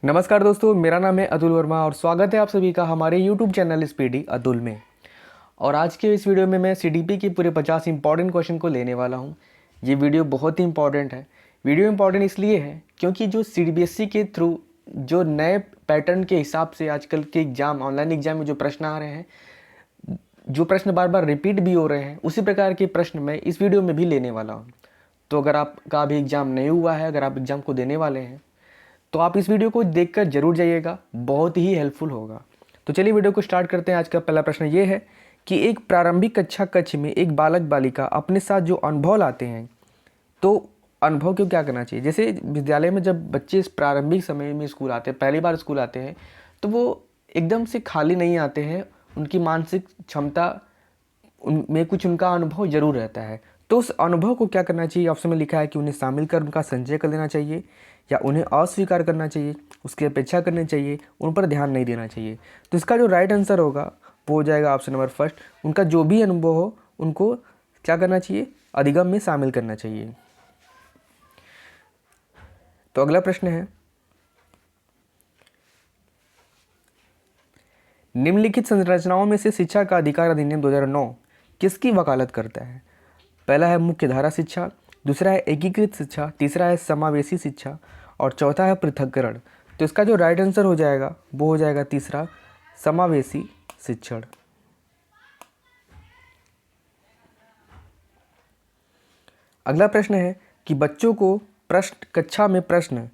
नमस्कार दोस्तों, मेरा नाम है अतुल वर्मा और स्वागत है आप सभी का हमारे YouTube चैनल स्पीडी अतुल में। और आज के इस वीडियो में मैं सीडीपी के पूरे 50 इंपॉर्टेंट क्वेश्चन को लेने वाला हूं। ये वीडियो बहुत ही इंपॉर्टेंट है। वीडियो इंपॉर्टेंट इसलिए है क्योंकि जो सीबीएसई के थ्रू जो नए पैटर्न के हिसाब से आजकल के एग्ज़ाम, ऑनलाइन एग्जाम में जो प्रश्न आ रहे हैं, जो प्रश्न बार बार रिपीट भी हो रहे हैं, उसी प्रकार के प्रश्न मैं इस वीडियो में भी लेने वाला हूँ। तो अगर आपका अभी एग्ज़ाम नहीं हुआ है, अगर आप एग्ज़ाम को देने वाले हैं, तो आप इस वीडियो को देखकर जरूर जाइएगा, बहुत ही हेल्पफुल होगा। तो चलिए वीडियो को स्टार्ट करते हैं। आज का पहला प्रश्न ये है कि एक प्रारंभिक कक्षा कक्ष में एक बालक बालिका अपने साथ जो अनुभव लाते हैं, तो अनुभव को क्या करना चाहिए। जैसे विद्यालय में जब बच्चे इस प्रारंभिक समय में स्कूल आते हैं, पहली बार स्कूल आते हैं, तो वो एकदम से खाली नहीं आते हैं। उनकी मानसिक क्षमता उनमें कुछ उनका अनुभव जरूर रहता है। तो उस अनुभव को क्या करना चाहिए, ऑप्शन में लिखा है कि उन्हें शामिल कर उनका संचय कर देना चाहिए या उन्हें अस्वीकार करना चाहिए, उसकी अपेक्षा करनी चाहिए, उन पर ध्यान नहीं देना चाहिए। तो इसका जो राइट आंसर होगा वो हो जाएगा ऑप्शन नंबर फर्स्ट। उनका जो भी अनुभव हो उनको क्या करना चाहिए, अधिगम में शामिल करना चाहिए। तो अगला प्रश्न है, निम्नलिखित संरचनाओं में से शिक्षा का अधिकार अधिनियम 2009 किसकी वकालत करता है। पहला है मुख्य धारा शिक्षा, दूसरा है एकीकृत शिक्षा, तीसरा है समावेशी शिक्षा और चौथा है पृथक्करण। तो इसका जो राइट आंसर हो जाएगा वो हो जाएगा तीसरा, समावेशी शिक्षण। अगला प्रश्न है कि बच्चों को प्रश्न कक्षा में प्रश्न,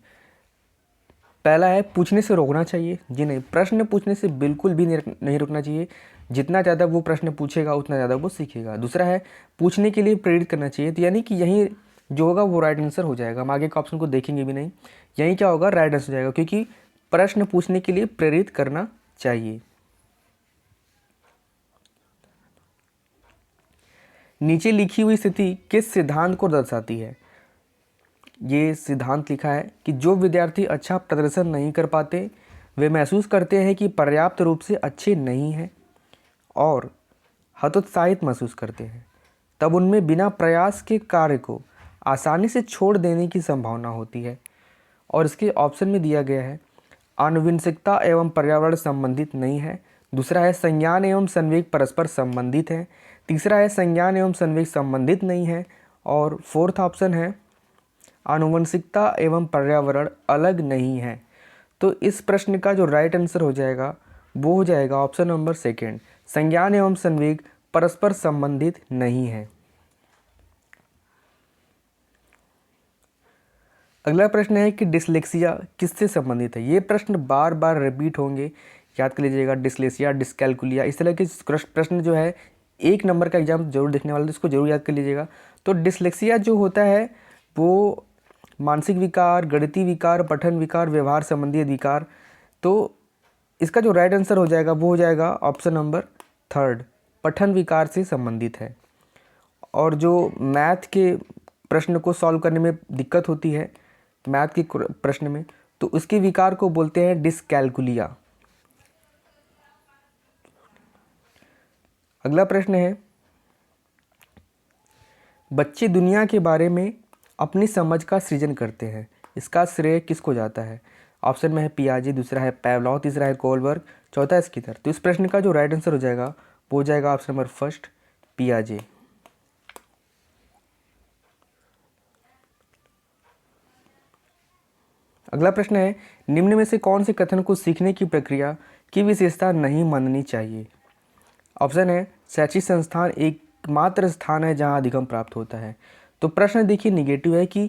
पहला है पूछने से रोकना चाहिए। जी नहीं, प्रश्न पूछने से बिल्कुल भी नहीं रोकना चाहिए। जितना ज़्यादा वो प्रश्न पूछेगा उतना ज़्यादा वो सीखेगा। दूसरा है पूछने के लिए प्रेरित करना चाहिए। तो यानी कि यही जो होगा वो राइट आंसर हो जाएगा। हम आगे के ऑप्शन को देखेंगे भी नहीं, यही क्या होगा, राइट आंसर हो जाएगा, क्योंकि प्रश्न पूछने के लिए प्रेरित करना चाहिए। नीचे लिखी हुई स्थिति किस सिद्धांत को दर्शाती है। ये सिद्धांत लिखा है कि जो विद्यार्थी अच्छा प्रदर्शन नहीं कर पाते, वे महसूस करते हैं कि पर्याप्त रूप से अच्छे नहीं हैं और हतोत्साहित महसूस करते हैं, तब उनमें बिना प्रयास के कार्य को आसानी से छोड़ देने की संभावना होती है। और इसके ऑप्शन में दिया गया है आनुवंशिकता एवं पर्यावरण संबंधित नहीं है, दूसरा है संज्ञान एवं संवेग परस्पर संबंधित है, तीसरा है संज्ञान एवं संवेग संबंधित नहीं है और फोर्थ ऑप्शन है आनुवंशिकता एवं पर्यावरण अलग नहीं है। तो इस प्रश्न का जो राइट आंसर हो जाएगा वो हो जाएगा ऑप्शन नंबर सेकेंड, संज्ञान एवं संवेग परस्पर संबंधित नहीं है। अगला प्रश्न है कि डिसलेक्सिया किससे संबंधित है। ये प्रश्न बार बार रिपीट होंगे, याद कर लीजिएगा। डिसलेक्सिया, डिसकैलकुलिया, इस तरह के प्रश्न जो है एक नंबर का एग्जाम जरूर देखने वाला, तो इसको जरूर याद कर लीजिएगा। तो डिसलेक्सिया जो होता है वो मानसिक विकार, गणितीय विकार, पठन विकार, व्यवहार संबंधी अधिकार। तो इसका जो राइट आंसर हो जाएगा वो हो जाएगा ऑप्शन नंबर थर्ड, पठन विकार से संबंधित है। और जो मैथ के प्रश्न को सॉल्व करने में दिक्कत होती है, मैथ के प्रश्न में, तो उसके विकार को बोलते हैं डिसकैलकुलिया। अगला प्रश्न है, बच्चे दुनिया के बारे में अपनी समझ का सृजन करते हैं, इसका श्रेय किसको जाता है। ऑप्शन में है पियाजे, दूसरा है पैवलॉव, तीसरा है कोलबर्ग, चौथा है स्किनर। तो इस प्रश्न का जो राइट आंसर हो जाएगा वो हो जाएगा ऑप्शन नंबर फर्स्ट, पियाजे। अगला प्रश्न है, निम्न में से कौन से कथन को सीखने की प्रक्रिया की विशेषता नहीं माननी चाहिए। ऑप्शन है शैक्षिक संस्थान एकमात्र स्थान है जहां अधिगम प्राप्त होता है। तो प्रश्न देखिए निगेटिव है कि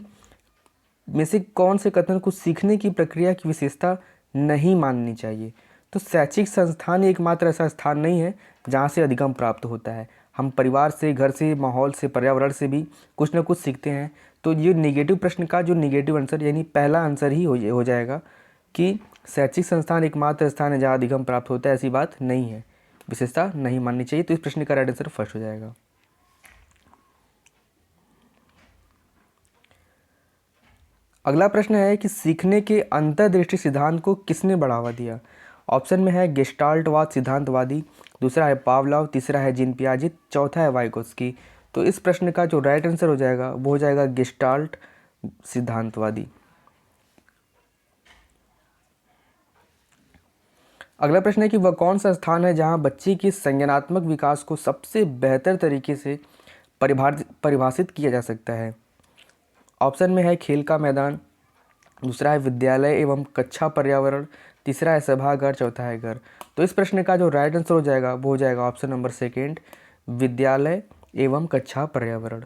में से कौन से कथन को सीखने की प्रक्रिया की विशेषता नहीं माननी चाहिए। तो शैक्षिक संस्थान एकमात्र ऐसा स्थान नहीं है जहाँ से अधिगम प्राप्त होता है। हम परिवार से, घर से, माहौल से, पर्यावरण से भी कुछ ना कुछ सीखते हैं। तो ये नेगेटिव प्रश्न का जो नेगेटिव आंसर यानी पहला आंसर ही हो जाएगा कि शैक्षिक संस्थान एकमात्र स्थान है जहाँ अधिगम प्राप्त होता है, ऐसी बात नहीं है, विशेषता नहीं माननी चाहिए। तो इस प्रश्न का राइट आंसर फर्स्ट हो जाएगा। अगला प्रश्न है कि सीखने के अंतर्दृष्टि सिद्धांत को किसने बढ़ावा दिया। ऑप्शन में है गेस्टाल्टवाद सिद्धांतवादी, दूसरा है पावलोव, तीसरा है जीन पियाजे, चौथा है वाइगोत्स्की। तो इस प्रश्न का जो राइट आंसर हो जाएगा वो हो जाएगा गेस्टाल्ट सिद्धांतवादी। अगला प्रश्न है कि वह कौन सा स्थान है जहाँ बच्चे के संज्ञानात्मक विकास को सबसे बेहतर तरीके से परिभाषित किया जा सकता है। ऑप्शन में है खेल का मैदान, दूसरा है विद्यालय एवं कक्षा पर्यावरण, तीसरा है सभागार, चौथा है घर। तो इस प्रश्न का जो राइट आंसर हो जाएगा वो हो जाएगा ऑप्शन नंबर सेकेंड, विद्यालय एवं कक्षा पर्यावरण।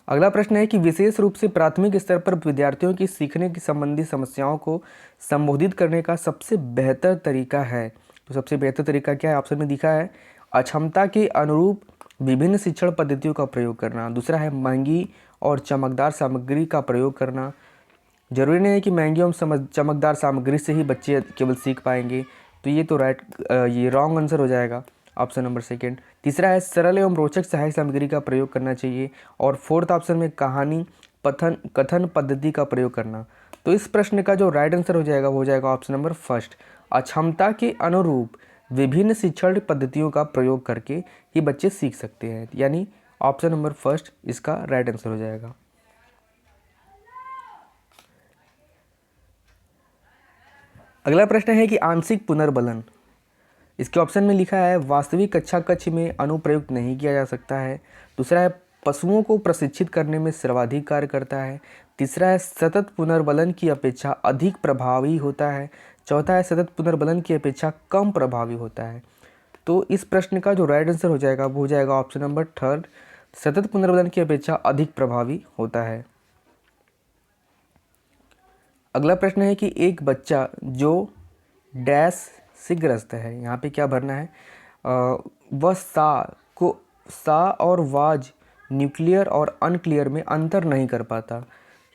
अगला प्रश्न है कि विशेष रूप से प्राथमिक स्तर पर विद्यार्थियों की सीखने की संबंधी समस्याओं को संबोधित करने का सबसे बेहतर तरीका है। तो सबसे बेहतर तरीका क्या है? ऑप्शन में दिखा है अक्षमता के अनुरूप विभिन्न शिक्षण पद्धतियों का प्रयोग करना, दूसरा है महंगी और चमकदार सामग्री का प्रयोग करना। जरूरी नहीं है कि महंगी और चमकदार सामग्री से ही बच्चे केवल सीख पाएंगे, तो ये तो ये रॉन्ग आंसर हो जाएगा ऑप्शन नंबर सेकेंड। तीसरा है सरल एवं रोचक सहायक सामग्री का प्रयोग करना चाहिए, और फोर्थ ऑप्शन में कहानी कथन पद्धति का प्रयोग करना। तो इस प्रश्न का जो राइट आंसर हो जाएगा वो हो जाएगा ऑप्शन नंबर फर्स्ट, अक्षमता के अनुरूप विभिन्न शिक्षण पद्धतियों का प्रयोग करके ही बच्चे सीख सकते हैं, यानी ऑप्शन नंबर फर्स्ट इसका राइट आंसर हो जाएगा। अगला प्रश्न है कि आंशिक पुनर्बलन, इसके ऑप्शन में लिखा है वास्तविक कक्षा कक्ष में अनुप्रयुक्त नहीं किया जा सकता है, दूसरा है पशुओं को प्रशिक्षित करने में सर्वाधिक कार्य करता है, तीसरा है सतत पुनर्बलन की अपेक्षा अधिक प्रभावी होता है, चौथा है सतत पुनर्बलन की अपेक्षा कम प्रभावी होता है। तो इस प्रश्न का जो राइट आंसर हो जाएगा वो हो जाएगा ऑप्शन नंबर थर्ड, सतत पुनर्बलन की अपेक्षा अधिक प्रभावी होता है। अगला प्रश्न है कि एक बच्चा जो डैश से ग्रस्त है, यहाँ पे क्या भरना है? वह सा और वाज न्यूक्लियर और अनक्लियर में अंतर नहीं कर पाता,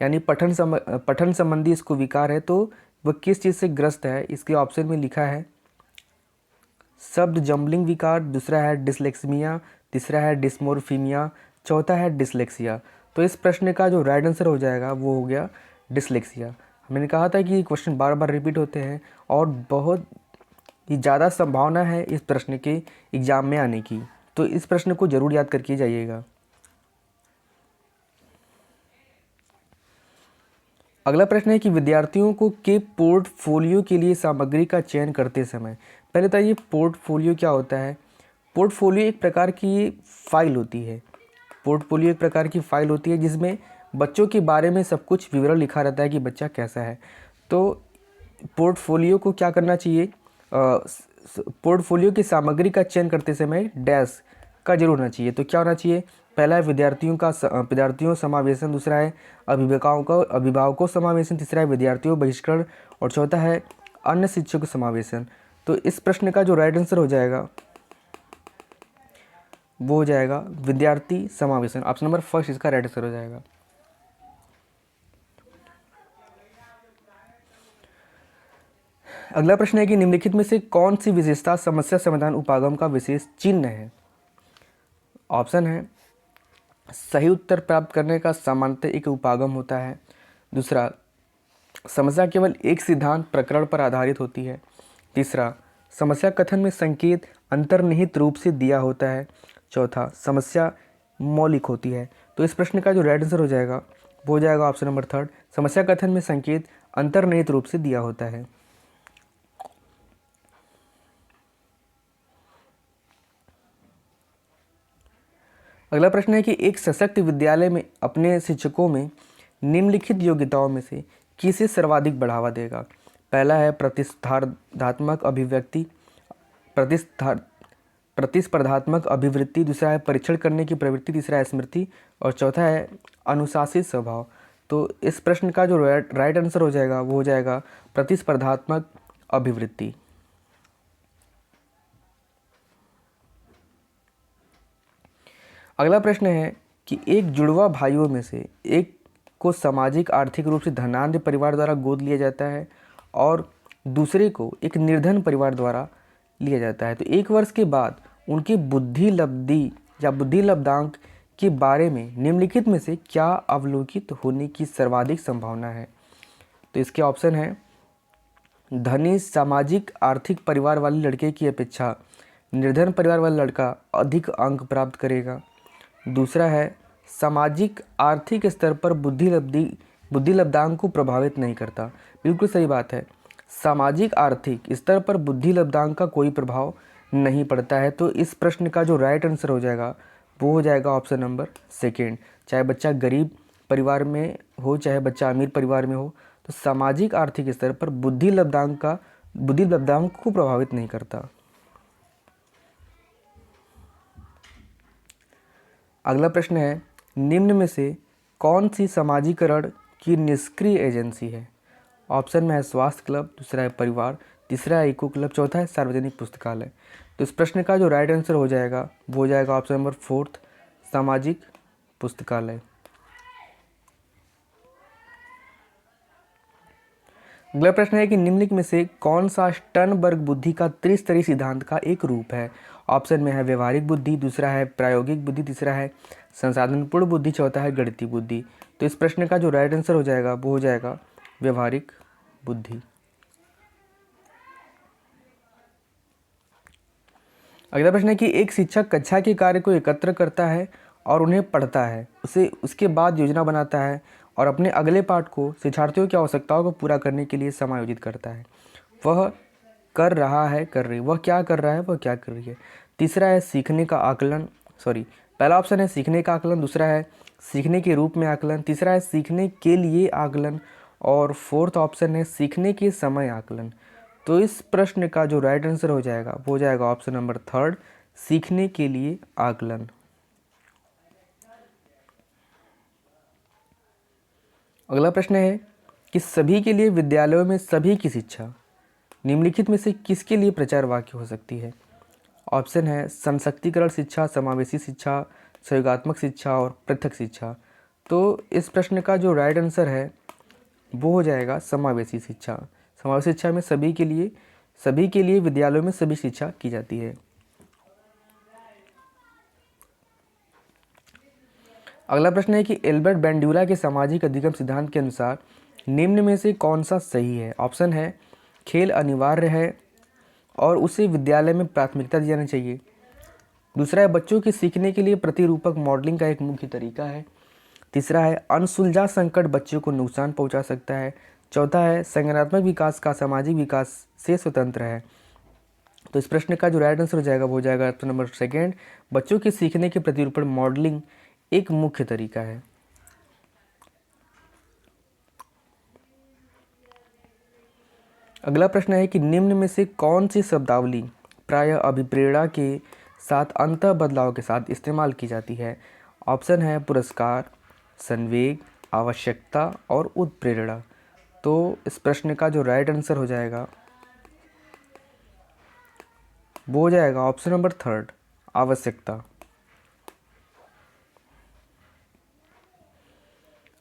यानी पठन संबंधी इसको विकार है, तो वह किस चीज़ से ग्रस्त है? इसके ऑप्शन में लिखा है शब्द जम्बलिंग विकार, दूसरा है डिसलेक्सिमिया, तीसरा है डिस्मोर्फिमिया, चौथा है डिसलेक्सिया। तो इस प्रश्न का जो राइट आंसर हो जाएगा वो हो गया डिसलेक्सिया। मैंने कहा था कि क्वेश्चन बार बार रिपीट होते हैं और बहुत ही ज़्यादा संभावना है इस प्रश्न के एग्ज़ाम में आने की, तो इस प्रश्न को ज़रूर याद करके जाइएगा। अगला प्रश्न है कि विद्यार्थियों को के पोर्टफोलियो के लिए सामग्री का चयन करते समय, पहले तो ये पोर्टफोलियो क्या होता है? पोर्टफोलियो एक प्रकार की फाइल होती है। पोर्टफोलियो एक प्रकार की फाइल होती है जिसमें बच्चों के बारे में सब कुछ विवरण लिखा रहता है कि बच्चा कैसा है। तो पोर्टफोलियो को क्या करना चाहिए? पोर्टफोलियो की सामग्री का चयन करते समय डैश का जरूर होना चाहिए। तो क्या होना चाहिए? पहला है विद्यार्थियों समावेशन, दूसरा है अभिभावकों समावेशन, तीसरा है विद्यार्थियों बहिष्करण, और चौथा है अन्य शिक्षक समावेशन। तो इस प्रश्न का जो राइट आंसर हो जाएगा वो हो जाएगा विद्यार्थी समावेशन, ऑप्शन नंबर फर्स्ट इसका राइट आंसर हो जाएगा। अगला प्रश्न है कि निम्नलिखित में से कौन सी विशेषता समस्या समाधान उपागम का विशेष चिन्ह है? ऑप्शन है सही उत्तर प्राप्त करने का सामान्यतः एक उपागम होता है, दूसरा समस्या केवल एक सिद्धांत प्रकरण पर आधारित होती है, तीसरा समस्या कथन में संकेत अंतर्निहित रूप से दिया होता है, चौथा समस्या मौलिक होती है। तो इस प्रश्न का जो राइट आंसर हो जाएगा वो हो जाएगा ऑप्शन नंबर थर्ड, समस्या कथन में संकेत अंतर्निहित रूप से दिया होता है। अगला प्रश्न है कि एक सशक्त विद्यालय में अपने शिक्षकों में निम्नलिखित योग्यताओं में से किसे सर्वाधिक बढ़ावा देगा? पहला है प्रतिस्पर्धात्मक अभिवृत्ति, दूसरा है परीक्षण करने की प्रवृत्ति, तीसरा है स्मृति, और चौथा है अनुशासित स्वभाव। तो इस प्रश्न का जो राइट आंसर हो जाएगा वो हो जाएगा प्रतिस्पर्धात्मक अभिवृत्ति। अगला प्रश्न है कि एक जुड़वा भाइयों में से एक को सामाजिक आर्थिक रूप से धनाढ्य परिवार द्वारा गोद लिया जाता है और दूसरे को एक निर्धन परिवार द्वारा लिया जाता है। तो 1 वर्ष के बाद उनकी बुद्धि लब्धांक के बारे में निम्नलिखित में से क्या अवलोकित होने की सर्वाधिक संभावना है? तो इसके ऑप्शन है धनी सामाजिक आर्थिक परिवार वाले लड़के की अपेक्षा निर्धन परिवार वाला लड़का अधिक अंक प्राप्त करेगा, दूसरा है सामाजिक आर्थिक स्तर पर बुद्धि लब्धि बुद्धि लब्धांक को प्रभावित नहीं करता। बिल्कुल सही बात है। सामाजिक आर्थिक स्तर पर बुद्धि लब्धांक का कोई प्रभाव नहीं पड़ता है। तो इस प्रश्न का जो राइट आंसर हो जाएगा वो हो जाएगा ऑप्शन नंबर सेकेंड। चाहे बच्चा गरीब परिवार में हो चाहे बच्चा अमीर परिवार में हो, तो सामाजिक आर्थिक स्तर पर बुद्धि लब्धांक को प्रभावित नहीं करता। अगला प्रश्न है, निम्न में से कौन सी समाजीकरण की निष्क्रिय एजेंसी है? ऑप्शन में है स्वास्थ्य क्लब, दूसरा है परिवार, तीसरा है इको क्लब, चौथा है सार्वजनिक पुस्तकालय। तो इस प्रश्न का जो राइट आंसर हो जाएगा वो हो जाएगा ऑप्शन नंबर फोर्थ, सामाजिक पुस्तकालय। अगला प्रश्न है कि निम्नलिखित में से कौन सा स्टर्नबर्ग बुद्धि का त्रिस्तरीय सिद्धांत का एक रूप है? ऑप्शन में है व्यवहारिक बुद्धि, दूसरा है प्रायोगिक बुद्धि, तीसरा है संसाधनपूर्ण बुद्धि, चौथा है गणितीय बुद्धि। तो इस प्रश्न का जो राइट आंसर हो जाएगा वो हो जाएगा व्यवहारिक बुद्धि। अगला प्रश्न है कि एक शिक्षक कक्षा के कार्य को एकत्र करता है और उन्हें पढ़ता है, उसके बाद योजना बनाता है और अपने अगले पाठ को शिक्षार्थियों की आवश्यकताओं को पूरा करने के लिए समायोजित करता है। वह कर रहा है, कर रही, वह क्या कर रहा है, वह क्या कर रही है। तीसरा है सीखने का आकलन, पहला ऑप्शन है सीखने का आकलन, दूसरा है सीखने के रूप में आकलन, तीसरा है सीखने के लिए आकलन और फोर्थ ऑप्शन है सीखने के समय आकलन। तो इस प्रश्न का जो राइट आंसर हो जाएगा वो हो जाएगा ऑप्शन नंबर थर्ड, सीखने के लिए आकलन। अगला प्रश्न है कि सभी के लिए विद्यालयों में सभी की शिक्षा निम्नलिखित में से किसके लिए प्रचार वाक्य हो सकती है? ऑप्शन है सशक्तिकरण शिक्षा, समावेशी शिक्षा, सहयोगात्मक शिक्षा और पृथक शिक्षा। तो इस प्रश्न का जो राइट आंसर है वो हो जाएगा समावेशी शिक्षा। समावेशी शिक्षा में सभी के लिए विद्यालयों में सभी शिक्षा की जाती है। अगला प्रश्न है कि एल्बर्ट बैंड्यूला के सामाजिक अधिगम सिद्धांत के अनुसार निम्न में से कौन सा सही है? ऑप्शन है खेल अनिवार्य है और उसे विद्यालय में प्राथमिकता दी जानी चाहिए, दूसरा है बच्चों के सीखने के लिए प्रतिरूपक मॉडलिंग का एक मुख्य तरीका है, तीसरा है अनसुलझा संकट बच्चों को नुकसान पहुंचा सकता है, चौथा है संज्ञानात्मक विकास का सामाजिक विकास से स्वतंत्र है। तो इस प्रश्न का जो राइट आंसर हो जाएगा वो हो जाएगा ऑप्शन नंबर सेकेंड, बच्चों के सीखने के प्रतिरूपण मॉडलिंग एक मुख्य तरीका है। अगला प्रश्न है कि निम्न में से कौन सी शब्दावली प्रायः अभिप्रेरणा के साथ अंत बदलाव के साथ इस्तेमाल की जाती है? ऑप्शन है पुरस्कार, संवेग, आवश्यकता और उत्प्रेरणा। तो इस प्रश्न का जो राइट आंसर हो जाएगा वो हो जाएगा ऑप्शन नंबर थर्ड, आवश्यकता।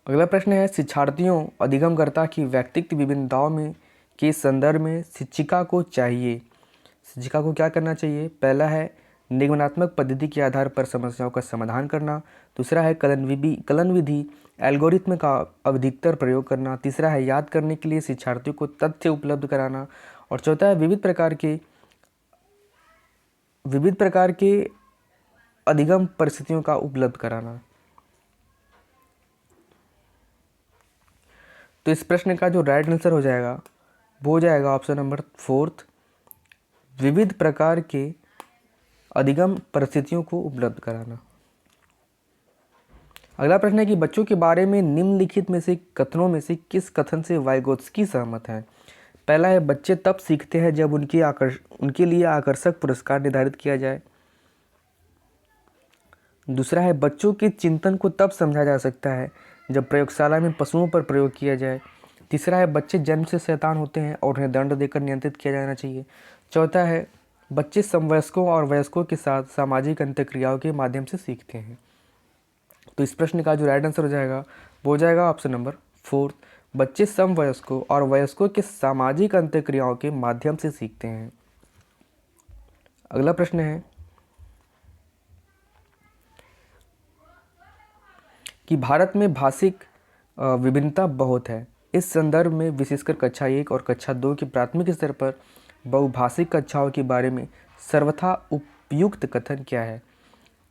अगला प्रश्न है शिक्षार्थियों अधिगमकर्ता की व्यक्तित्व विभिन्नताओं में के संदर्भ में शिक्षिका को क्या करना चाहिए? पहला है निगमनात्मक पद्धति के आधार पर समस्याओं का समाधान करना, दूसरा है कलन विधि एल्गोरिथ्म का अधिकतर प्रयोग करना, तीसरा है याद करने के लिए शिक्षार्थियों को तथ्य उपलब्ध कराना और चौथा है विविध प्रकार के अधिगम परिस्थितियों का उपलब्ध कराना। तो इस प्रश्न का जो राइट आंसर हो जाएगा वो हो जाएगा ऑप्शन नंबर फोर्थ, विविध प्रकार के अधिगम परिस्थितियों को उपलब्ध कराना। अगला प्रश्न है कि बच्चों के बारे में निम्नलिखित में से कथनों में से किस कथन से वाइगोत्स्की सहमत है? पहला है बच्चे तब सीखते हैं जब उनके लिए आकर्षक पुरस्कार निर्धारित किया जाए, दूसरा है बच्चों के चिंतन को तब समझा जा सकता है जब प्रयोगशाला में पशुओं पर प्रयोग किया जाए, तीसरा है बच्चे जन्म से शैतान होते हैं और उन्हें दंड देकर नियंत्रित किया जाना चाहिए, चौथा है बच्चे समवयस्कों और वयस्कों के साथ सामाजिक अंतःक्रियाओं के माध्यम से सीखते हैं। तो इस प्रश्न का जो राइट आंसर हो जाएगा वो हो जाएगा ऑप्शन नंबर फोर्थ, बच्चे समवयस्कों और वयस्कों के सामाजिक अंतःक्रियाओं के माध्यम से सीखते हैं। अगला प्रश्न है कि भारत में भाषिक विभिन्नता बहुत है, इस संदर्भ में विशेषकर कक्षा 1 और कक्षा 2 के प्राथमिक स्तर पर बहुभाषिक कक्षाओं के बारे में सर्वथा उपयुक्त कथन क्या है?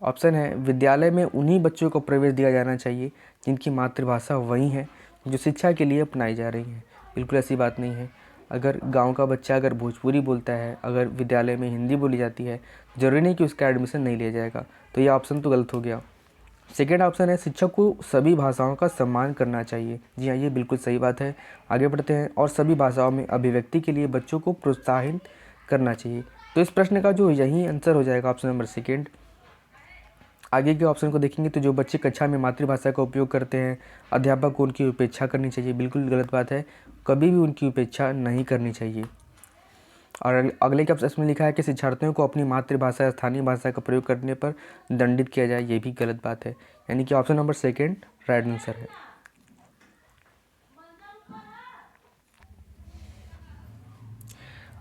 ऑप्शन है विद्यालय में उन्हीं बच्चों को प्रवेश दिया जाना चाहिए जिनकी मातृभाषा वही है, जो शिक्षा के लिए अपनाई जा रही हैं। बिल्कुल ऐसी बात नहीं है। अगर गांव का बच्चा अगर भोजपुरी बोलता है, अगर विद्यालय में हिंदी बोली जाती है, ज़रूरी नहीं कि उसका एडमिशन नहीं लिया जाएगा। तो ये ऑप्शन तो गलत हो गया। सेकेंड ऑप्शन है शिक्षक को सभी भाषाओं का सम्मान करना चाहिए। जी हाँ, ये बिल्कुल सही बात है। आगे बढ़ते हैं। और सभी भाषाओं में अभिव्यक्ति के लिए बच्चों को प्रोत्साहित करना चाहिए। तो इस प्रश्न का जो यही आंसर हो जाएगा ऑप्शन नंबर सेकेंड। आगे के ऑप्शन को देखेंगे तो जो बच्चे कक्षा में मातृभाषा का उपयोग करते हैं, अध्यापक को उनकी उपेक्षा करनी चाहिए। बिल्कुल गलत बात है, कभी भी उनकी उपेक्षा नहीं करनी चाहिए। और अगले के ऑप्शन में लिखा है कि शिक्षार्थियों को अपनी मातृभाषा या स्थानीय भाषा का प्रयोग करने पर दंडित किया जाए। ये भी गलत बात है, यानी कि option number second right answer है।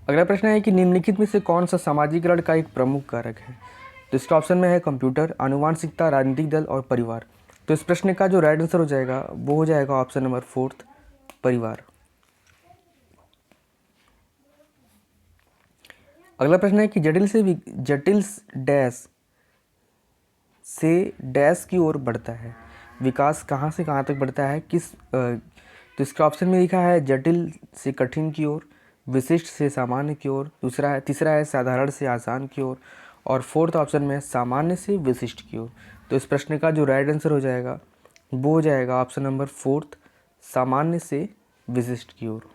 अगला प्रश्न है कि निम्नलिखित में से कौन सा सामाजिकरण का एक प्रमुख कारक है। तो इसका ऑप्शन में है कंप्यूटर, आनुवंशिकता, राजनीतिक दल और परिवार। तो इस प्रश्न का जो राइट आंसर हो जाएगा वो हो जाएगा ऑप्शन नंबर फोर्थ, परिवार। अगला प्रश्न है कि जटिल डैश से डैश की ओर बढ़ता है। विकास कहाँ से कहाँ तक बढ़ता है, तो इसका ऑप्शन में लिखा है जटिल से कठिन की ओर, विशिष्ट से सामान्य की ओर, तीसरा है साधारण से आसान की ओर, और फोर्थ ऑप्शन में सामान्य से विशिष्ट की ओर। तो इस प्रश्न का जो राइट आंसर हो जाएगा वो हो जाएगा ऑप्शन नंबर फोर्थ, सामान्य से विशिष्ट की ओर।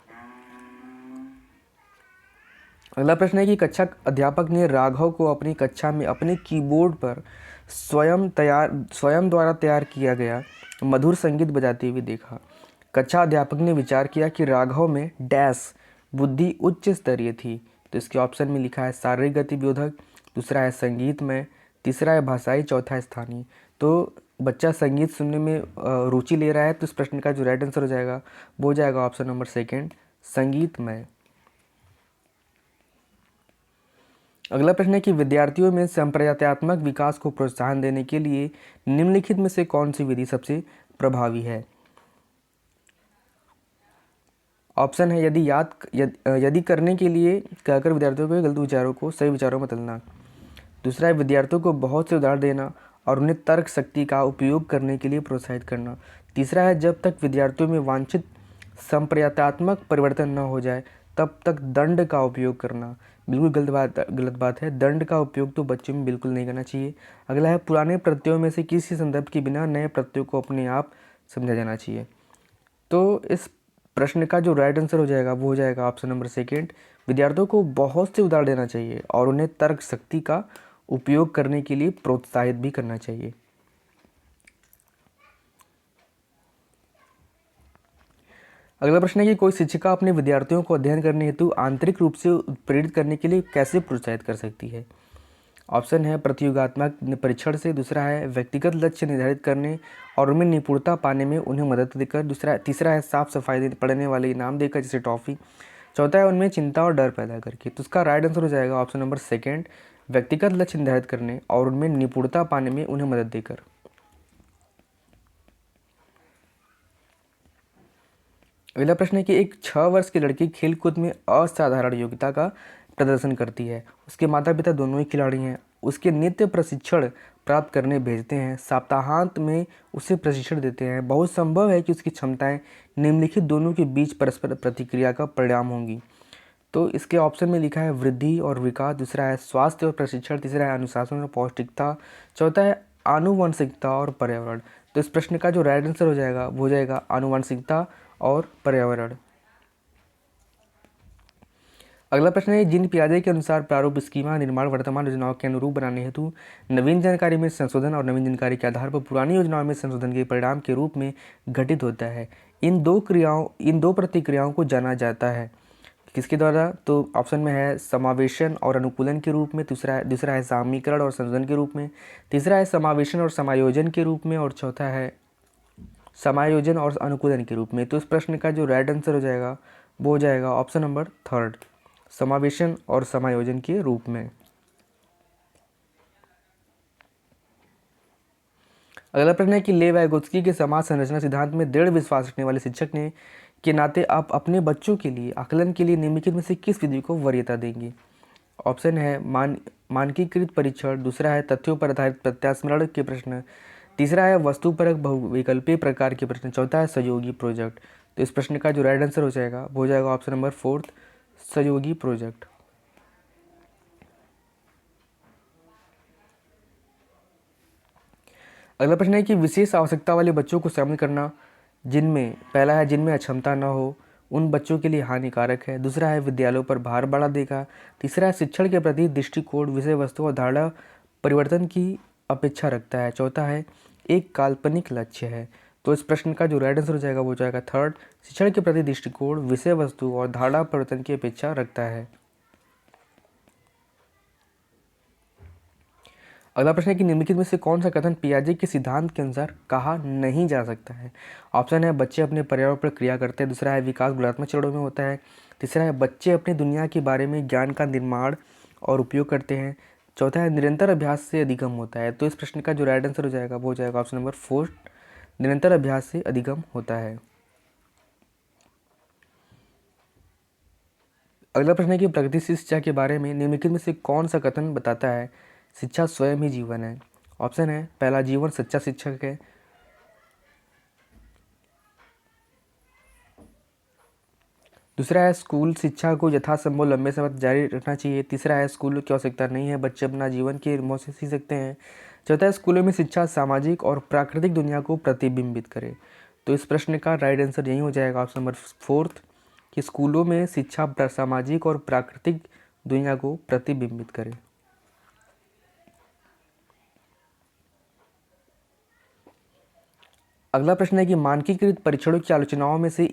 अगला प्रश्न है कि कक्षा अध्यापक ने राघव को अपनी कक्षा में अपने कीबोर्ड पर स्वयं द्वारा तैयार किया गया मधुर संगीत बजाते हुए देखा। कक्षा अध्यापक ने विचार किया कि राघव में डैश बुद्धि उच्च स्तरीय थी। तो इसके ऑप्शन में लिखा है शारीरिक गतिविधक, दूसरा है संगीतमय, तीसरा है भाषाई, चौथा है स्थानीय। तो बच्चा संगीत सुनने में रुचि ले रहा है, तो इस प्रश्न का जो राइट आंसर हो जाएगा वो हो जाएगा ऑप्शन नंबर सेकेंड, संगीतमय। अगला प्रश्न है कि विद्यार्थियों में संप्रदायात्मक विकास को प्रोत्साहन देने के लिए निम्नलिखित में से कौन सी विधि सबसे प्रभावी है। ऑप्शन है यदि करने के लिए कहकर विद्यार्थियों के गलत विचारों को सही विचारों में बदलना। दूसरा है विद्यार्थियों को बहुत से उदाहरण देना और उन्हें तर्क शक्ति का उपयोग करने के लिए प्रोत्साहित करना। तीसरा है जब तक विद्यार्थियों में वांछित संप्रदायात्मक परिवर्तन न हो जाए तब तक दंड का उपयोग करना। बिल्कुल गलत बात है, दंड का उपयोग तो बच्चों में बिल्कुल नहीं करना चाहिए। अगला है पुराने प्रत्ययों में से किसी संदर्भ के बिना नए प्रत्ययों को अपने आप समझा जाना चाहिए। तो इस प्रश्न का जो राइट आंसर हो जाएगा वो हो जाएगा ऑप्शन नंबर सेकेंड, विद्यार्थियों को बहुत से उदाहरण देना चाहिए और उन्हें तर्क शक्ति का उपयोग करने के लिए प्रोत्साहित भी करना चाहिए। अगला प्रश्न है कि कोई शिक्षिका अपने विद्यार्थियों को अध्ययन करने हेतु आंतरिक रूप से प्रेरित करने के लिए कैसे प्रोत्साहित कर सकती है। ऑप्शन है प्रतियोगात्मक परीक्षण से, दूसरा है व्यक्तिगत लक्ष्य निर्धारित करने और उनमें निपुणता पाने में उन्हें मदद देकर, तीसरा है साफ सफाई पढ़ने वाले इनाम देकर जैसे टॉफ़ी, चौथा है उनमें चिंता और डर पैदा करके। तो उसका राइट आंसर हो जाएगा ऑप्शन नंबर सेकेंड, व्यक्तिगत लक्ष्य निर्धारित करने और उनमें निपुणता पाने में उन्हें मदद देकर। अगला प्रश्न है कि एक 6 वर्ष की लड़की खेलकूद में असाधारण योग्यता का प्रदर्शन करती है। उसके माता पिता दोनों ही खिलाड़ी हैं। उसके नित्य प्रशिक्षण प्राप्त करने भेजते हैं, सप्ताहांत में उसे प्रशिक्षण देते हैं। बहुत संभव है कि उसकी क्षमताएं निम्नलिखित दोनों के बीच परस्पर प्रतिक्रिया का परिणाम होंगी। तो इसके ऑप्शन में लिखा है वृद्धि और विकास, दूसरा है स्वास्थ्य और प्रशिक्षण, तीसरा है अनुशासन और पौष्टिकता, चौथा है आनुवंशिकता और पर्यावरण। तो इस प्रश्न का जो राइट आंसर हो जाएगा वो हो जाएगा आनुवंशिकता और पर्यावरण। अगला प्रश्न है जिन पियाजे के अनुसार प्रारूप स्कीमा निर्माण वर्तमान योजनाओं के अनुरूप बनाने हेतु नवीन जानकारी में संशोधन और नवीन जानकारी के आधार पर पुरानी योजनाओं में संशोधन के परिणाम के रूप में घटित होता है, इन दो प्रतिक्रियाओं को जाना जाता है किसके द्वारा। तो ऑप्शन में है समावेशन और अनुकूलन के रूप में, दूसरा है सामीकरण और संशोधन के रूप में, तीसरा है समावेशन और समायोजन के रूप में, और चौथा है समायोजन और अनुकूलन के रूप में। तो इस प्रश्न का जो राइट आंसर हो जाएगा वो हो जाएगा ऑप्शन नंबर थर्ड, समावेशन और समायोजन के रूप में। अगला प्रश्न है कि लेव वाइगोत्स्की के समाज संरचना सिद्धांत में दृढ़ विश्वास रखने वाले शिक्षक ने के नाते आप अपने बच्चों के लिए आकलन के लिए निम्नलिखित में से किस विधि को वरीयता देंगे। ऑप्शन है मानकीकृत परीक्षण, दूसरा है तथ्यों पर आधारित प्रत्यास्मरण के प्रश्न, तीसरा है वस्तुपरक बहुविकल्पीय प्रकार के प्रश्न। चौथा है सहयोगी प्रोजेक्ट। तो इस प्रश्न का जो राइट आंसर हो जाएगा वो हो जाएगा ऑप्शन नंबर 4 सहयोगी प्रोजेक्ट। अगला प्रश्न है कि विशेष आवश्यकता वाले बच्चों को शामिल करना जिनमें पहला है जिनमें अक्षमता न हो उन बच्चों के लिए हानिकारक है। दूसरा है विद्यालयों पर भार बढ़ा देगा। तीसरा है शिक्षण के प्रति दृष्टिकोण विषय वस्तु और धारणा परिवर्तन की अपेक्षा रखता है। चौथा है एक काल्पनिक लक्ष्य है। तो इस प्रश्न का जो राइट आंसर हो जाएगा वो हो जाएगा थर्ड शिक्षण के प्रति दृष्टिकोण विषय वस्तु और धारणा परिवर्तन की अपेक्षा रखता है। अगला प्रश्न है कि निम्नलिखित में से कौन सा कथन पियाजे के सिद्धांत के अनुसार कहा नहीं जा सकता है। ऑप्शन है बच्चे अपने पर्यावरण पर क्रिया करते हैं। दूसरा है विकास गुणात्मक चरणों में होता है। तीसरा है बच्चे अपनी दुनिया के बारे में ज्ञान का निर्माण और उपयोग करते हैं। चौथा है निरंतर अभ्यास से अधिगम होता है। तो इस प्रश्न का जो राइट आंसर हो जाएगा वो हो जाएगा ऑप्शन नंबर 4 निरंतर अभ्यास से अधिगम होता है। अगला प्रश्न है कि प्रगतिशील शिक्षा के बारे में निम्नलिखित में से कौन सा कथन बताता है शिक्षा स्वयं ही जीवन है। ऑप्शन है पहला जीवन सच्चा शिक्षक है। दूसरा है स्कूल शिक्षा को यथासंभव लंबे समय तक जारी रखना चाहिए। तीसरा है स्कूल की आवश्यकता नहीं है बच्चे अपना जीवन के अनुभव से सीख सकते हैं। चौथा है स्कूलों में शिक्षा सामाजिक और प्राकृतिक दुनिया को प्रतिबिंबित करे। तो इस प्रश्न का राइट आंसर यही हो जाएगा ऑप्शन नंबर 4 कि स्कूलों में शिक्षा सामाजिक और प्राकृतिक दुनिया को प्रतिबिंबित करे। अगला प्रश्न है कि मानकीकृत परीक्षणों की आलोचनाओं में से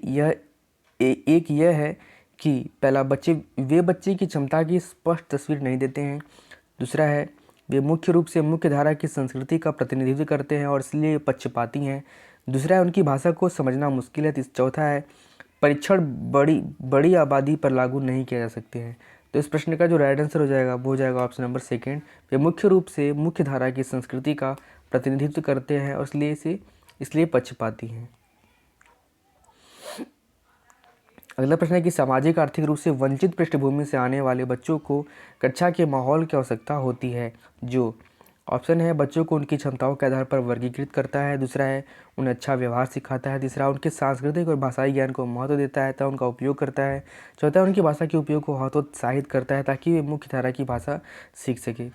एक यह है कि पहला वे बच्चे की क्षमता की स्पष्ट तस्वीर नहीं देते हैं। दूसरा है वे मुख्य रूप से मुख्य धारा की संस्कृति का प्रतिनिधित्व करते हैं और इसलिए पक्षपाती हैं। दूसरा है उनकी भाषा को समझना मुश्किल है। चौथा है परीक्षण बड़ी बड़ी आबादी पर लागू नहीं किया जा सकते हैं। तो इस प्रश्न का जो राइट आंसर हो जाएगा वो हो जाएगा ऑप्शन नंबर 2 वे मुख्य रूप से मुख्य धारा की संस्कृति का प्रतिनिधित्व करते हैं और इसलिए पक्षपाती हैं। अगला प्रश्न है कि सामाजिक आर्थिक रूप से वंचित पृष्ठभूमि से आने वाले बच्चों को कक्षा के माहौल की आवश्यकता होती है जो ऑप्शन है बच्चों को उनकी क्षमताओं के आधार पर वर्गीकृत करता है। दूसरा है उन्हें अच्छा व्यवहार सिखाता है। तीसरा उनके सांस्कृतिक और भाषाई ज्ञान को महत्व देता है तथा उनका उपयोग करता है। चौथा उनकी भाषा के उपयोग को हतोत्साहित करता है ताकि वे मुख्य धारा की भाषा सीख सके।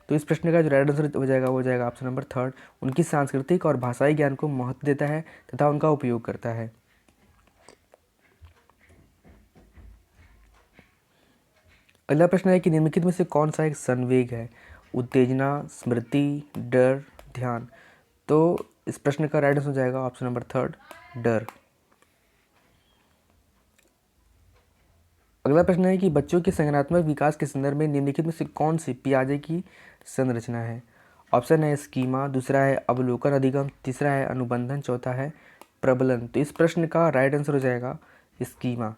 तो इस प्रश्न का जो राइट आंसर हो जाएगा ऑप्शन नंबर 3 उनकी सांस्कृतिक और भाषाई ज्ञान को महत्व देता है तथा उनका उपयोग करता है। अगला प्रश्न है कि निम्नलिखित में से कौन सा एक संवेग है उत्तेजना स्मृति डर ध्यान। तो इस प्रश्न का राइट आंसर हो जाएगा ऑप्शन नंबर 3 डर। अगला प्रश्न है कि बच्चों के संज्ञानात्मक विकास के संदर्भ में निम्नलिखित में से कौन सी पियाजे की संरचना है। ऑप्शन है स्कीमा। दूसरा है अवलोकन अधिगम। तीसरा है अनुबंधन। चौथा है प्रबलन। तो इस प्रश्न का राइट आंसर हो जाएगा स्कीमा।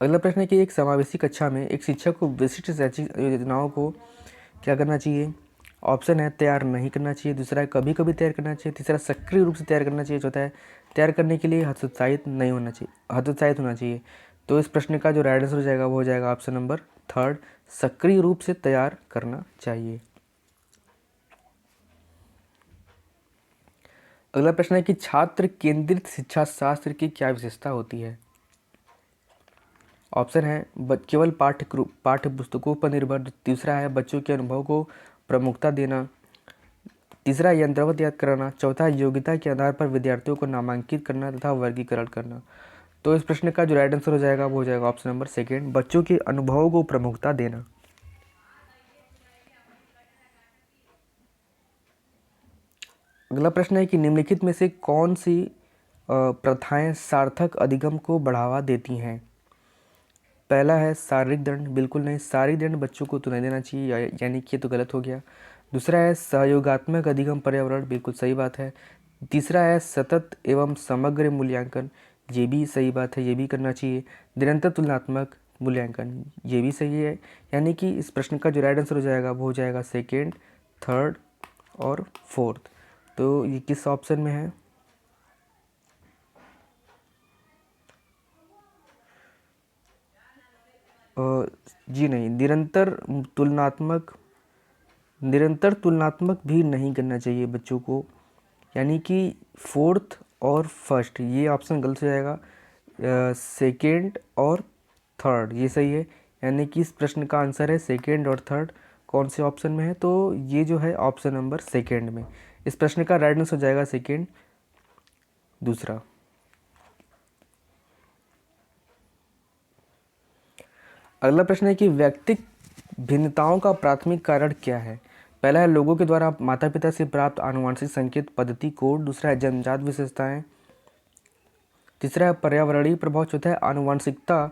अगला प्रश्न है कि एक समावेशी कक्षा में एक शिक्षक को विशिष्ट शैक्षिक योजनाओं को क्या करना चाहिए। ऑप्शन है तैयार नहीं करना चाहिए। दूसरा है कभी कभी तैयार करना चाहिए। तीसरा सक्रिय रूप से तैयार करना चाहिए। चौथा है तैयार करने के लिए हतोत्साहित होना चाहिए। तो इस प्रश्न का जो राइट आंसर हो जाएगा वो हो जाएगा ऑप्शन नंबर 3 सक्रिय रूप से तैयार करना चाहिए। अगला प्रश्न है कि छात्र केंद्रित शिक्षा शास्त्र की क्या विशेषता होती है। ऑप्शन है केवल पाठ्य पुस्तकों पर निर्भर। दूसरा है बच्चों के अनुभव को प्रमुखता देना। तीसरा यंत्रवत याद कराना। चौथा योग्यता के आधार पर विद्यार्थियों को नामांकित करना तथा वर्गीकरण करना। तो इस प्रश्न का जो राइट आंसर हो जाएगा वो हो जाएगा ऑप्शन नंबर 2 बच्चों के अनुभवों को प्रमुखता देना। अगला प्रश्न है कि निम्नलिखित में से कौन सी प्रथाएं सार्थक अधिगम को बढ़ावा देती हैं। पहला है शारीरिक दंड। बिल्कुल नहीं, शारीरिक दंड बच्चों को तो नहीं देना चाहिए यानी कि ये तो गलत हो गया। दूसरा है सहयोगात्मक अधिगम पर्यावरण। बिल्कुल सही बात है। तीसरा है सतत एवं समग्र मूल्यांकन। ये भी सही बात है, ये भी करना चाहिए। निरंतर तुलनात्मक मूल्यांकन ये भी सही है। यानी कि इस प्रश्न का जो राइट आंसर हो जाएगा वो हो जाएगा 2, 3 और 4। तो ये किस ऑप्शन में है। जी नहीं, निरंतर तुलनात्मक निरंतर तुलनात्मक भी नहीं करना चाहिए बच्चों को, यानी कि फोर्थ और फर्स्ट, ये ऑप्शन गलत हो जाएगा। सेकेंड और थर्ड ये सही है, यानी कि इस प्रश्न का आंसर है सेकेंड और थर्ड। कौन से ऑप्शन में है, तो ये जो है ऑप्शन नंबर सेकेंड में। इस प्रश्न का राइट आंसर हो जाएगा सेकेंड, दूसरा। अगला प्रश्न है कि व्यक्तिक भिन्नताओं का प्राथमिक कारण क्या है। पहला है लोगों के द्वारा माता पिता से प्राप्त आनुवंशिक संकेत पद्धति कोड, दूसरा है जन्मजात विशेषताएं, तीसरा है पर्यावरणीय प्रभाव, चौथा है आनुवंशिकता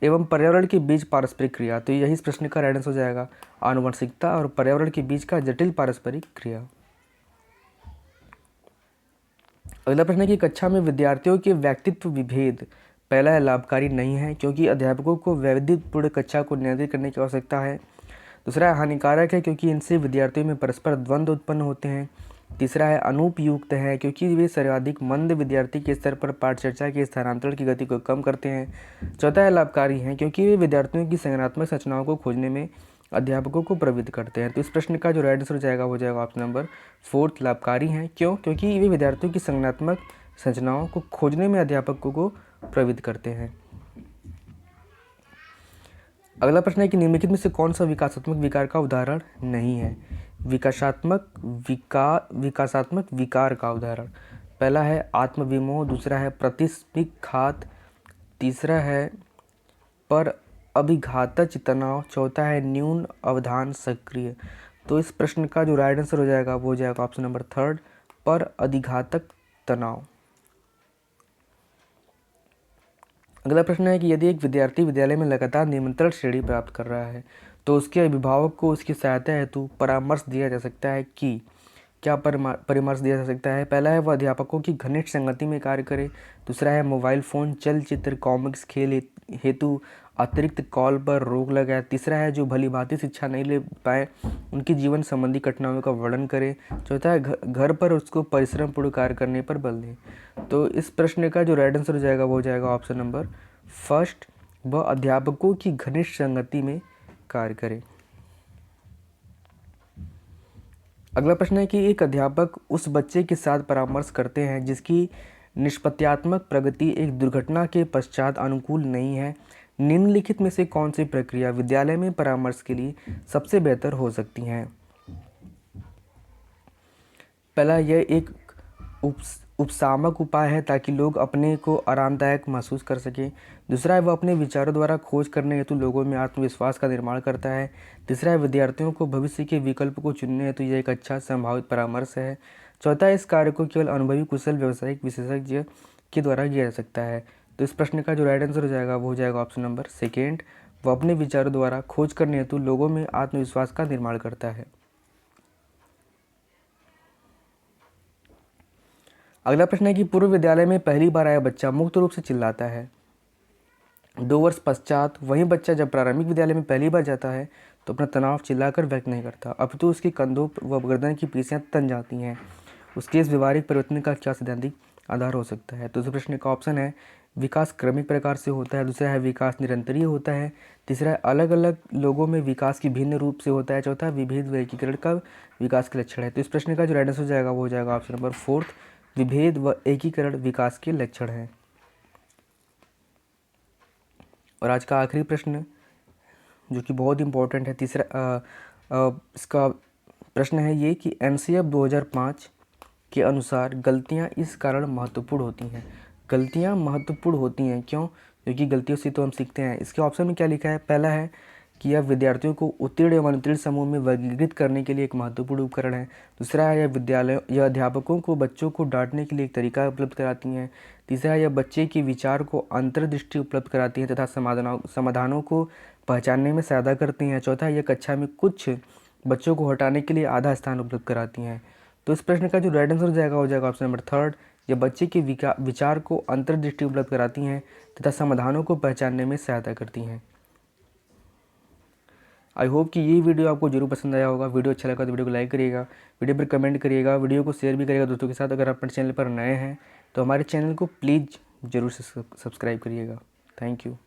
एवं पर्यावरण के बीच पारस्परिक क्रिया। तो यही इस प्रश्न का राइट आंसर हो जाएगा, आनुवंशिकता और पर्यावरण के बीच का जटिल पारस्परिक क्रिया। अगला प्रश्न है कि कक्षा में विद्यार्थियों के व्यक्तित्व विभेद। पहला है लाभकारी नहीं है, क्योंकि अध्यापकों को वैविध्यपूर्ण कक्षा को नियंत्रित करने की आवश्यकता है। दूसरा है हानिकारक है, क्योंकि इनसे विद्यार्थियों में परस्पर द्वंद्व उत्पन्न होते हैं। तीसरा है अनुपयुक्त है, क्योंकि वे सर्वाधिक मंद विद्यार्थी के स्तर पर पाठचर्चा के स्थानांतरण की गति को कम करते हैं। चौथा है लाभकारी है, क्योंकि वे विद्यार्थियों की संज्ञानात्मक संरचनाओं को खोजने में अध्यापकों को प्रवृत्त करते हैं। तो इस प्रश्न का जो राइट आंसर हो जाएगा वो जाएगा ऑप्शन नंबर फोर्थ, लाभकारी हैं। क्यों? क्योंकि वे विद्यार्थियों की संज्ञानात्मक संरचनाओं को खोजने में अध्यापकों को प्रवृत्त करते हैं। अगला प्रश्न है कि निम्नलिखित में से कौन सा विकासात्मक विकार का उदाहरण नहीं है। विकासात्मक विकार का उदाहरण, पहला है आत्मविमोह, दूसरा है प्रतिस्मिक घात, तीसरा है पर अभिघातज तनाव, चौथा है न्यून अवधान सक्रिय। तो इस प्रश्न का जो राइट आंसर हो जाएगा वो हो जाएगा ऑप्शन नंबर थर्ड, पर अधिघातक तनाव। अगला प्रश्न है कि यदि एक विद्यार्थी विद्यालय में लगातार नियंत्रण श्रेणी प्राप्त कर रहा है तो उसके अभिभावक को उसकी सहायता हेतु परामर्श दिया जा सकता है कि क्या परामर्श दिया जा सकता है। पहला है वह अध्यापकों की घनिष्ठ संगति में कार्य करे, दूसरा है मोबाइल फ़ोन, चलचित्र, कॉमिक्स, खेल हेतु अतिरिक्त कॉल पर रोक लगाए, तीसरा है जो भली भांति शिक्षा नहीं ले पाए उनकी जीवन संबंधी घटनाओं का वर्णन करे, चौथा है घर पर उसको परिश्रम पूर्ण कार्य करने पर बल दे। तो इस प्रश्न का जो राइट आंसर हो जाएगा वो हो जाएगा ऑप्शन नंबर फर्स्ट, वह अध्यापकों की घनिष्ठ संगति में कार्य करे। अगला प्रश्न है कि एक अध्यापक उस बच्चे के साथ परामर्श करते हैं जिसकी निष्पत्त्यात्मक प्रगति एक दुर्घटना के पश्चात अनुकूल नहीं है। निम्नलिखित में से कौन सी प्रक्रिया विद्यालय में परामर्श के लिए सबसे बेहतर हो सकती है। पहला, यह एक उपशामक उपाय है ताकि लोग अपने को आरामदायक महसूस कर सकें। दूसरा है वह अपने विचारों द्वारा खोज करने हेतु लोगों में आत्मविश्वास का निर्माण करता है। तीसरा है विद्यार्थियों को भविष्य के विकल्प को चुनने हेतु यह एक अच्छा संभावित परामर्श है। चौथा है इस कार्य को केवल अनुभवी कुशल व्यावसायिक विशेषज्ञ के द्वारा किया जा सकता है। तो इस प्रश्न का जो राइट आंसर हो जाएगा वो हो जाएगा ऑप्शन नंबर सेकेंड, वह अपने विचारों द्वारा खोज करने हेतु लोगों में आत्मविश्वास का निर्माण करता है। अगला प्रश्न है कि पूर्व विद्यालय में पहली बार आया बच्चा मुक्त रूप से चिल्लाता है। 2 वर्ष पश्चात वही बच्चा जब प्रारंभिक विद्यालय में पहली बार जाता है तो अपना तनाव चिल्लाकर व्यक्त नहीं करता, अपितु उसके कंधों व गर्दन की पेशियां तन जाती हैं। उसके इस व्यवहारिक परिवर्तन का क्या सैद्धांतिक आधार हो सकता है। तो इस प्रश्न का ऑप्शन है विकास क्रमिक प्रकार से होता है, दूसरा है विकास निरंतरीय होता है, तीसरा है अलग अलग लोगों में विकास की भिन्न रूप से होता है, चौथा विभेद व एकीकरण का विकास के लक्षण है। तो इस प्रश्न का जो राइट आंसर हो जाएगा वो हो जाएगा ऑप्शन नंबर फोर्थ, विभेद व एकीकरण विकास के लक्षण हैं। और आज का आखिरी प्रश्न जो कि बहुत इंपॉर्टेंट है, तीसरा इसका प्रश्न है ये कि एनसीएफ 2005 के अनुसार गलतियां इस कारण महत्वपूर्ण होती हैं। गलतियां महत्वपूर्ण होती हैं क्यों? क्योंकि गलतियों से तो हम सीखते हैं। इसके ऑप्शन में क्या लिखा है, पहला है कि यह विद्यार्थियों को उत्तीर्ण एवं अनुत्तीर्ण समूह में वर्गीकृत करने के लिए एक महत्वपूर्ण उपकरण है। दूसरा है यह अध्यापकों को बच्चों को डांटने के लिए एक तरीका उपलब्ध कराती हैं। तीसरा है यह बच्चे के विचार को अंतर्दृष्टि उपलब्ध कराती हैं तथा समाधानों को पहचानने में सहायता करती हैं। चौथा है यह कक्षा में कुछ बच्चों को हटाने के लिए आधा स्थान उपलब्ध कराती हैं। तो इस प्रश्न का जो राइट आंसर हो जाएगा ऑप्शन नंबर थर्ड, यह बच्चे के विचार को अंतर्दृष्टि उपलब्ध कराती हैं तथा समाधानों को पहचानने में सहायता करती हैं। आई होप कि ये वीडियो आपको जरूर पसंद आया होगा। वीडियो अच्छा लगा तो वीडियो को लाइक करिएगा, वीडियो पर कमेंट करिएगा, वीडियो को शेयर भी करिएगा दोस्तों के साथ। अगर आप अपने चैनल पर नए हैं तो हमारे चैनल को प्लीज़ ज़रूर से सब्सक्राइब करिएगा। Thank you.